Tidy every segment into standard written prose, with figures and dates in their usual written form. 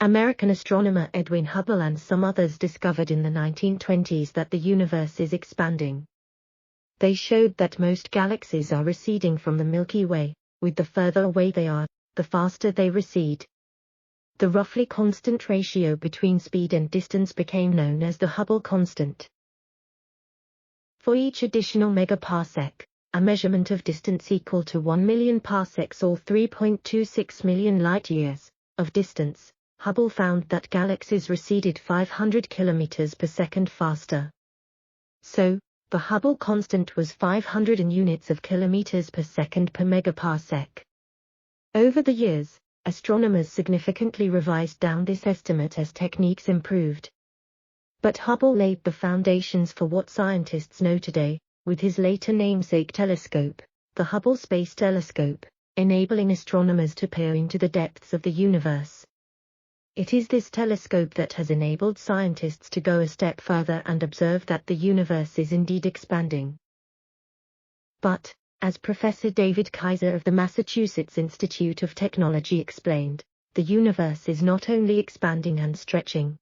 American astronomer Edwin Hubble and some others discovered in the 1920s that the universe is expanding. They showed that most galaxies are receding from the Milky Way, with the further away they are, the faster they recede. The roughly constant ratio between speed and distance became known as the Hubble constant. For each additional megaparsec, a measurement of distance equal to 1 million parsecs or 3.26 million light-years of distance, Hubble found that galaxies receded 500 kilometers per second faster. So, the Hubble constant was 500 units of kilometers per second per megaparsec. Over the years, astronomers significantly revised down this estimate as techniques improved. But Hubble laid the foundations for what scientists know today, with his later namesake telescope, the Hubble Space Telescope, enabling astronomers to peer into the depths of the universe. It is this telescope that has enabled scientists to go a step further and observe that the universe is indeed expanding. But, as Professor David Kaiser of the Massachusetts Institute of Technology explained, the universe is not only expanding and stretching.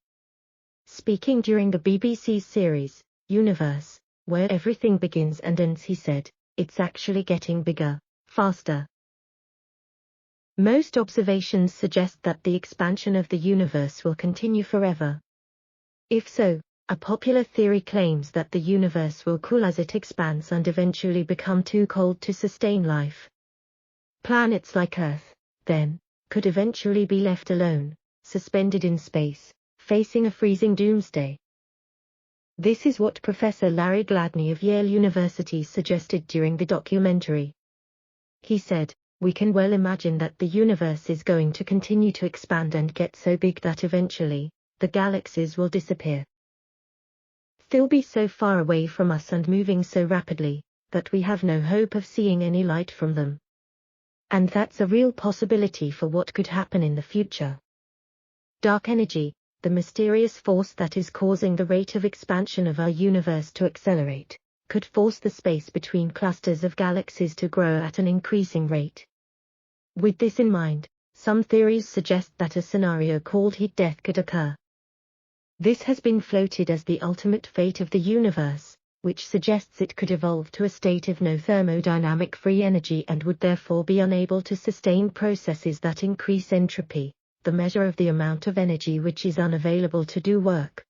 Speaking during the BBC's series, Universe, where everything begins and ends, he said, "It's actually getting bigger, faster." Most observations suggest that the expansion of the universe will continue forever. If so, a popular theory claims that the universe will cool as it expands and eventually become too cold to sustain life. Planets like Earth, then, could eventually be left alone, suspended in space, facing a freezing doomsday. This is what Professor Larry Gladney of Yale University suggested during the documentary. He said, "We can well imagine that the universe is going to continue to expand and get so big that eventually, the galaxies will disappear. They'll be so far away from us and moving so rapidly, that we have no hope of seeing any light from them. And that's a real possibility for what could happen in the future. Dark energy, the mysterious force that is causing the rate of expansion of our universe to accelerate, could force the space between clusters of galaxies to grow at an increasing rate." With this in mind, some theories suggest that a scenario called heat death could occur. This has been floated as the ultimate fate of the universe, which suggests it could evolve to a state of no thermodynamic free energy and would therefore be unable to sustain processes that increase entropy, the measure of the amount of energy which is unavailable to do work.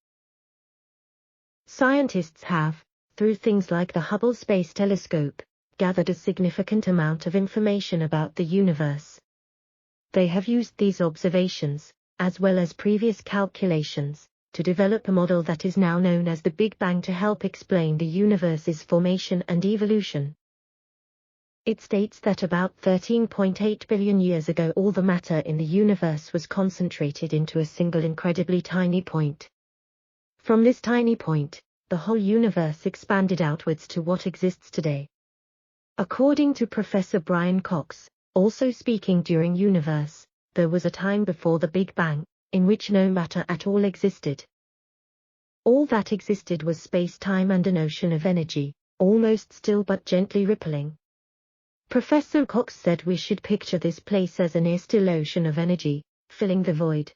Scientists have, through things like the Hubble Space Telescope, gathered a significant amount of information about the universe. They have used these observations, as well as previous calculations, to develop a model that is now known as the Big Bang to help explain the universe's formation and evolution. It states that about 13.8 billion years ago all the matter in the universe was concentrated into a single incredibly tiny point. From this tiny point, the whole universe expanded outwards to what exists today. According to Professor Brian Cox, also speaking during Universe, there was a time before the Big Bang, in which no matter at all existed. All that existed was space-time and an ocean of energy, almost still but gently rippling. Professor Cox said we should picture this place as an still ocean of energy, filling the void.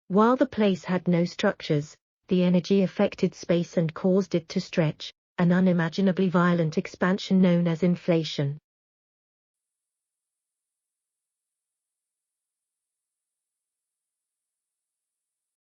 While the place had no structures, the energy affected space and caused it to stretch, an unimaginably violent expansion known as inflation.